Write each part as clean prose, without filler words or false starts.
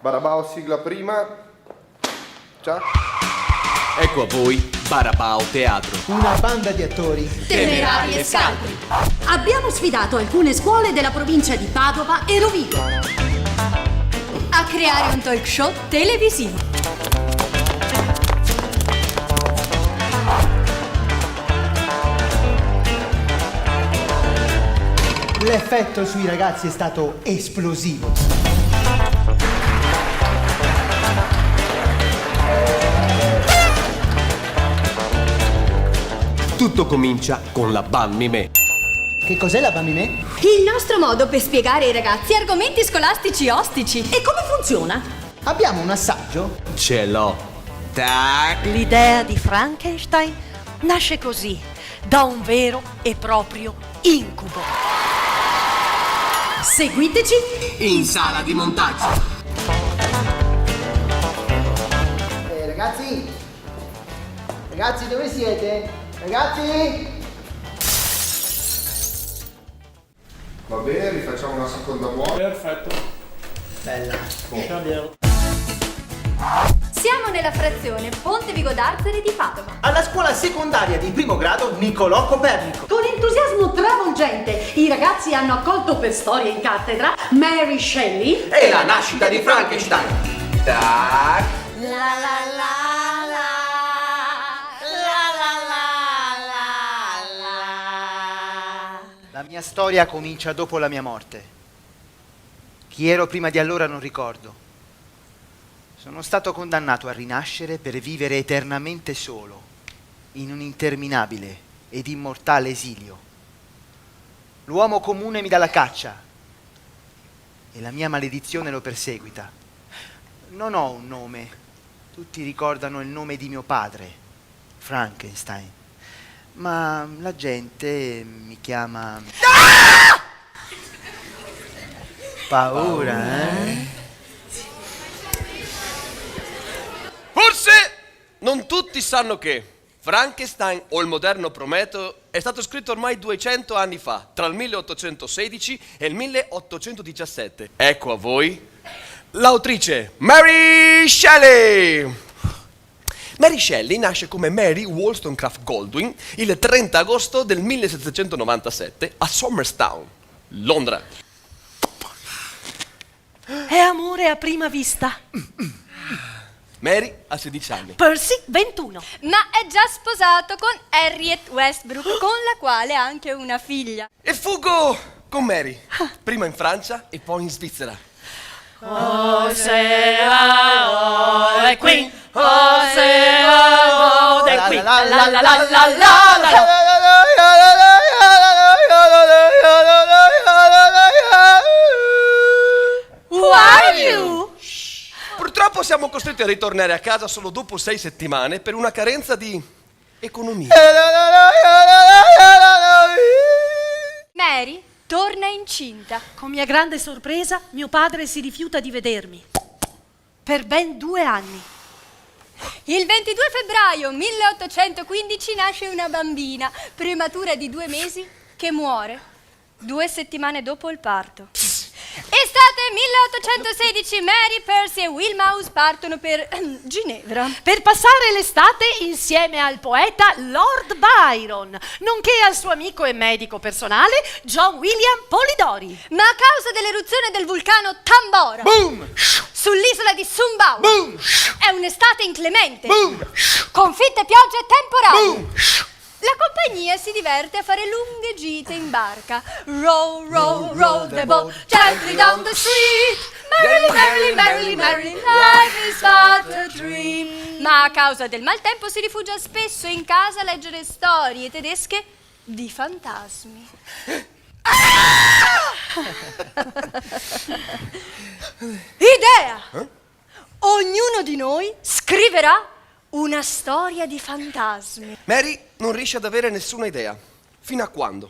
Barabao sigla prima. Ciao. Ecco a voi Barabao Teatro. Una banda di attori temerari e scaltri. Abbiamo sfidato alcune scuole della provincia di Padova e Rovigo A creare un talk show televisivo. L'effetto sui ragazzi è stato esplosivo. Tutto comincia con la Ban Mimè. Che cos'è la Bambimè? Il nostro modo per spiegare ai ragazzi argomenti scolastici ostici. E come funziona? Abbiamo un assaggio? Ce l'ho. Tac. L'idea di Frankenstein nasce così, da un vero e proprio incubo. Seguiteci In sala di montaggio. Ragazzi? Ragazzi, dove siete? Ragazzi? Va bene, rifacciamo una seconda buona. Perfetto. Bella. Siamo nella frazione Ponte Vigo d'Arzere di Padova. Alla scuola secondaria di primo grado Niccolò Copernico. con entusiasmo travolgente. I ragazzi hanno accolto per storia in cattedra Mary Shelley E la nascita di Frankenstein. Tac. La la la la. La la la la la. La mia storia comincia dopo la mia morte. Chi ero prima di allora non ricordo. Sono stato condannato a rinascere per vivere eternamente solo, in un interminabile ed immortale esilio. L'uomo comune mi dà la caccia e la mia maledizione lo perseguita. Non ho un nome, tutti ricordano il nome di mio padre, Frankenstein, ma la gente mi chiama... Paura, eh? Forse non tutti sanno che Frankenstein o il moderno Prometeo è stato scritto ormai 200 anni fa, tra il 1816 e il 1817. Ecco a voi l'autrice Mary Shelley. Mary Shelley nasce come Mary Wollstonecraft Goldwyn il 30 agosto del 1797 a Somerstown, Londra. È amore a prima vista. Mary ha 16 anni. Percy, 21. Ma è già sposato con Harriet Westbrook, con la quale ha anche una figlia. E fuggo con Mary, prima in Francia e poi in Svizzera. The Queen, the Queen, la la la la la la. Who are you? Purtroppo siamo costretti a ritornare a casa solo dopo 6 settimane per una carenza di economia. Mary torna incinta. Con mia grande sorpresa, mio padre si rifiuta di vedermi. Per ben 2 anni. Il 22 febbraio 1815 nasce una bambina prematura di 2 mesi che muore 2 settimane dopo il parto. Estate 1816, Mary, Percy e Wilmouse partono per Ginevra. Per passare l'estate insieme al poeta Lord Byron, nonché al suo amico e medico personale John William Polidori. Ma a causa dell'eruzione del vulcano Tambora Boom! sull'isola di Sumbawa Boom! è un'estate inclemente Boom! con fitte piogge e temporali. Boom! La compagnia si diverte a fare lunghe gite in barca. Row, row, row the boat gently down the street. Merrily, merrily, merrily, merrily, life is but a dream. Ma a causa del maltempo si rifugia spesso in casa a leggere storie tedesche di fantasmi. Idea! Ognuno di noi scriverà una storia di fantasmi. Mary non riesce ad avere nessuna idea. Fino a quando,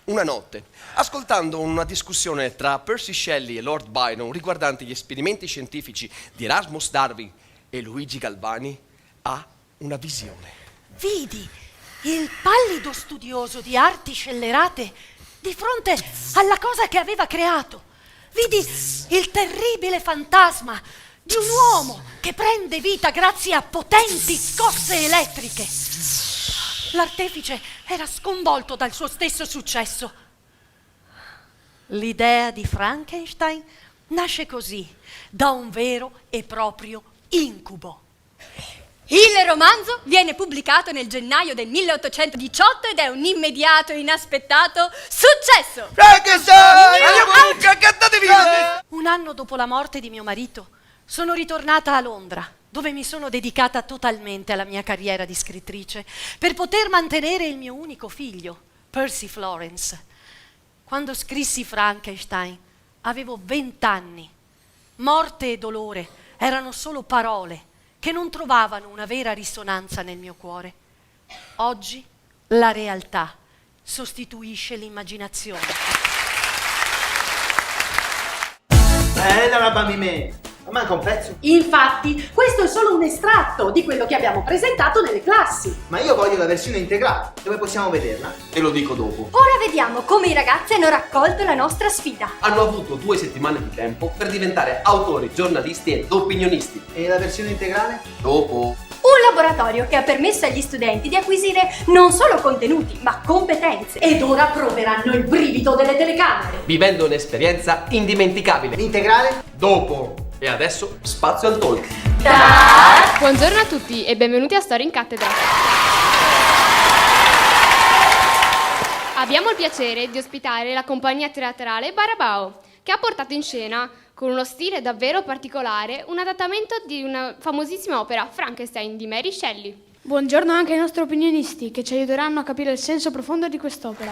una notte, ascoltando una discussione tra Percy Shelley e Lord Byron riguardante gli esperimenti scientifici di Erasmus Darwin e Luigi Galvani, ha una visione. Vidi il pallido studioso di arti scellerate di fronte alla cosa che aveva creato. Vidi il terribile fantasma di un uomo che prende vita grazie a potenti scosse elettriche. L'artefice era sconvolto dal suo stesso successo. L'idea di Frankenstein nasce così, da un vero e proprio incubo. Il romanzo viene pubblicato nel gennaio del 1818 ed è un immediato e inaspettato successo! Un anno dopo la morte di mio marito, sono ritornata a Londra, dove mi sono dedicata totalmente alla mia carriera di scrittrice, per poter mantenere il mio unico figlio, Percy Florence. Quando scrissi Frankenstein, avevo 20 anni. Morte e dolore erano solo parole che non trovavano una vera risonanza nel mio cuore. Oggi la realtà sostituisce l'immaginazione. Bella la bambina, ma manca un pezzo. Infatti, questo è solo un estratto di quello che abbiamo presentato nelle classi. Ma io voglio la versione integrale, dove possiamo vederla? Te lo dico dopo. Ora vediamo come i ragazzi hanno raccolto la nostra sfida. Hanno avuto 2 settimane di tempo per diventare autori, giornalisti ed opinionisti. E la versione integrale? Dopo. Un laboratorio che ha permesso agli studenti di acquisire non solo contenuti, ma competenze. Ed ora proveranno il brivido delle telecamere. Vivendo un'esperienza indimenticabile. L'integrale? Dopo. E adesso spazio al talk. Buongiorno a tutti e benvenuti a Storia in Cattedra. Abbiamo il piacere di ospitare la compagnia teatrale Barabao, che ha portato in scena, con uno stile davvero particolare, un adattamento di una famosissima opera, Frankenstein, di Mary Shelley. Buongiorno anche ai nostri opinionisti, che ci aiuteranno a capire il senso profondo di quest'opera.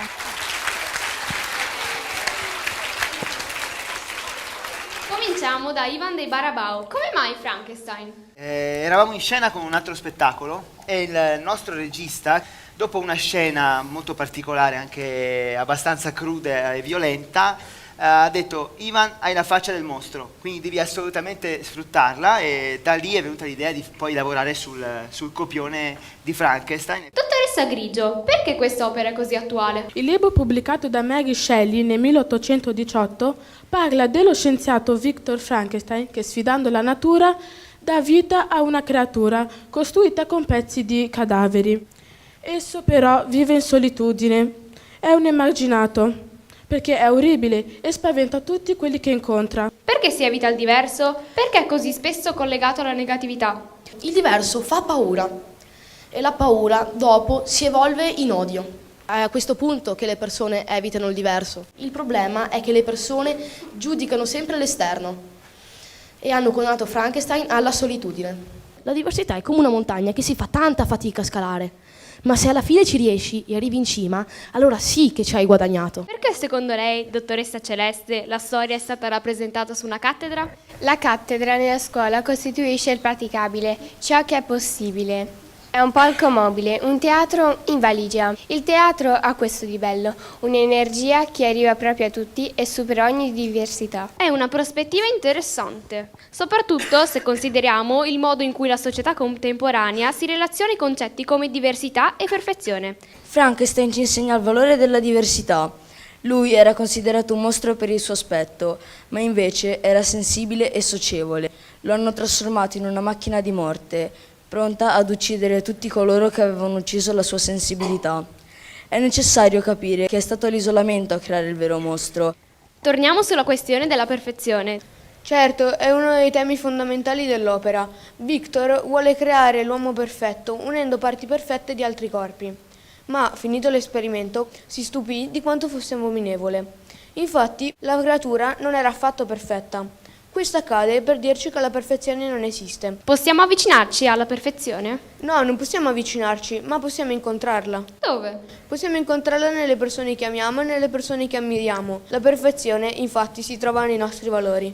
Cominciamo da Ivan dei Barabao. Come mai Frankenstein? Eravamo in scena con un altro spettacolo e il nostro regista, dopo una scena molto particolare, anche abbastanza cruda e violenta, ha detto: Ivan, hai la faccia del mostro, quindi devi assolutamente sfruttarla, e da lì è venuta l'idea di poi lavorare sul copione di Frankenstein. Dottoressa Grigio, perché quest'opera è così attuale? Il libro pubblicato da Mary Shelley nel 1818 parla dello scienziato Victor Frankenstein che, sfidando la natura, dà vita a una creatura costruita con pezzi di cadaveri. Esso però vive in solitudine, è un emarginato, perché è orribile e spaventa tutti quelli che incontra. Perché si evita il diverso? Perché è così spesso collegato alla negatività? Il diverso fa paura e la paura dopo si evolve in odio. È a questo punto che le persone evitano il diverso. Il problema è che le persone giudicano sempre l'esterno e hanno condannato Frankenstein alla solitudine. La diversità è come una montagna che si fa tanta fatica a scalare. Ma se alla fine ci riesci e arrivi in cima, allora sì che ci hai guadagnato. Perché secondo lei, dottoressa Celeste, la storia è stata rappresentata su una cattedra? La cattedra nella scuola costituisce il praticabile, ciò che è possibile. È un palco mobile, un teatro in valigia. Il teatro ha questo di bello, un'energia che arriva proprio a tutti e supera ogni diversità. È una prospettiva interessante, soprattutto se consideriamo il modo in cui la società contemporanea si relaziona ai concetti come diversità e perfezione. Frankenstein ci insegna il valore della diversità. Lui era considerato un mostro per il suo aspetto, ma invece era sensibile e socievole. Lo hanno trasformato in una macchina di morte, pronta ad uccidere tutti coloro che avevano ucciso la sua sensibilità. È necessario capire che è stato l'isolamento a creare il vero mostro. Torniamo sulla questione della perfezione. Certo, è uno dei temi fondamentali dell'opera. Victor vuole creare l'uomo perfetto, unendo parti perfette di altri corpi. Ma, finito l'esperimento, si stupì di quanto fosse abominevole. Infatti, la creatura non era affatto perfetta. Questo accade per dirci che la perfezione non esiste. Possiamo avvicinarci alla perfezione? No, non possiamo avvicinarci, ma possiamo incontrarla. Dove? Possiamo incontrarla nelle persone che amiamo e nelle persone che ammiriamo. La perfezione, infatti, si trova nei nostri valori.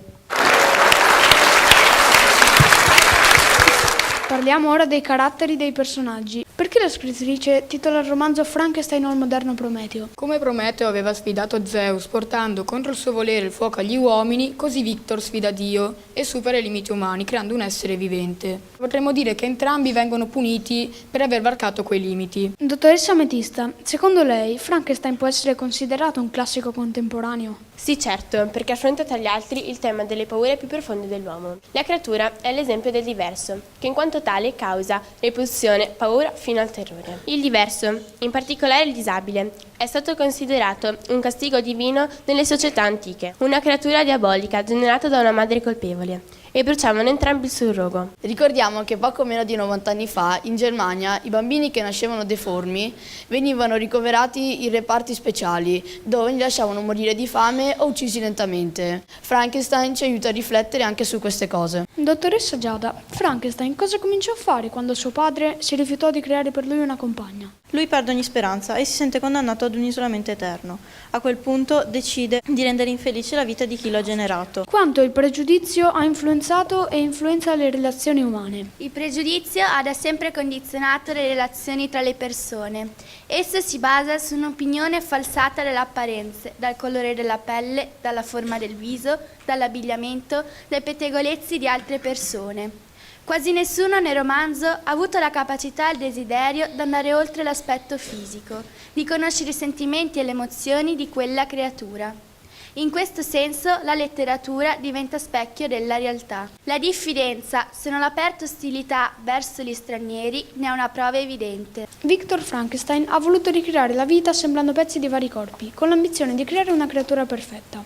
Parliamo ora dei caratteri dei personaggi. Perché la scrittrice titola il romanzo Frankenstein o il moderno Prometeo? Come Prometeo aveva sfidato Zeus portando contro il suo volere il fuoco agli uomini, così Victor sfida Dio e supera i limiti umani creando un essere vivente. Potremmo dire che entrambi vengono puniti per aver varcato quei limiti. Dottoressa Ametista, secondo lei Frankenstein può essere considerato un classico contemporaneo? Sì, certo, perché affronta tra gli altri il tema delle paure più profonde dell'uomo. La creatura è l'esempio del diverso, che in quanto tale causa repulsione, paura fino al terrore. Il diverso, in particolare il disabile, è stato considerato un castigo divino nelle società antiche, una creatura diabolica generata da una madre colpevole, e bruciavano entrambi il surrogo. Ricordiamo che poco meno di 90 anni fa, in Germania, i bambini che nascevano deformi venivano ricoverati in reparti speciali, dove li lasciavano morire di fame o uccisi lentamente. Frankenstein ci aiuta a riflettere anche su queste cose. Dottoressa Giada, Frankenstein cosa cominciò a fare quando suo padre si rifiutò di creare per lui una compagna? Lui perde ogni speranza e si sente condannato ad un isolamento eterno. A quel punto decide di rendere infelice la vita di chi lo ha generato. Quanto il pregiudizio ha influenzato e influenza le relazioni umane? Il pregiudizio ha da sempre condizionato le relazioni tra le persone. Esso si basa su un'opinione falsata dalle apparenze, dal colore della pelle, dalla forma del viso, dall'abbigliamento, dai pettegolezzi di altre persone. Quasi nessuno nel romanzo ha avuto la capacità e il desiderio di andare oltre l'aspetto fisico, di conoscere i sentimenti e le emozioni di quella creatura. In questo senso la letteratura diventa specchio della realtà. La diffidenza, se non l'aperta ostilità verso gli stranieri, ne è una prova evidente. Victor Frankenstein ha voluto ricreare la vita assemblando pezzi di vari corpi, con l'ambizione di creare una creatura perfetta.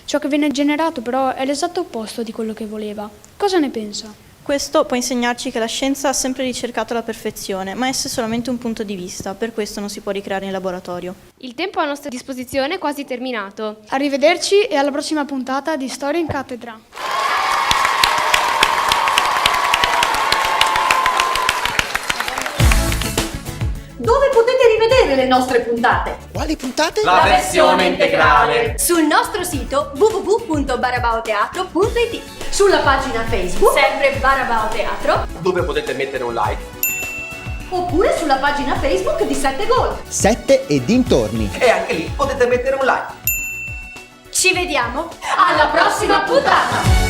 Ciò che viene generato però è l'esatto opposto di quello che voleva. Cosa ne pensa? Questo può insegnarci che la scienza ha sempre ricercato la perfezione, ma essa è solamente un punto di vista, per questo non si può ricreare in laboratorio. Il tempo a nostra disposizione è quasi terminato. Arrivederci e alla prossima puntata di Storia in Cattedra. Dove potete rivedere le nostre puntate? Quali puntate? La versione integrale. Sul nostro sito www.barabaoteatro.it. Sulla pagina Facebook, Sempre Barabao Teatro. Dove potete mettere un like. oppure sulla pagina Facebook di 7 Gold. 7 e dintorni. E anche lì potete mettere un like. Ci vediamo Alla prossima puntata!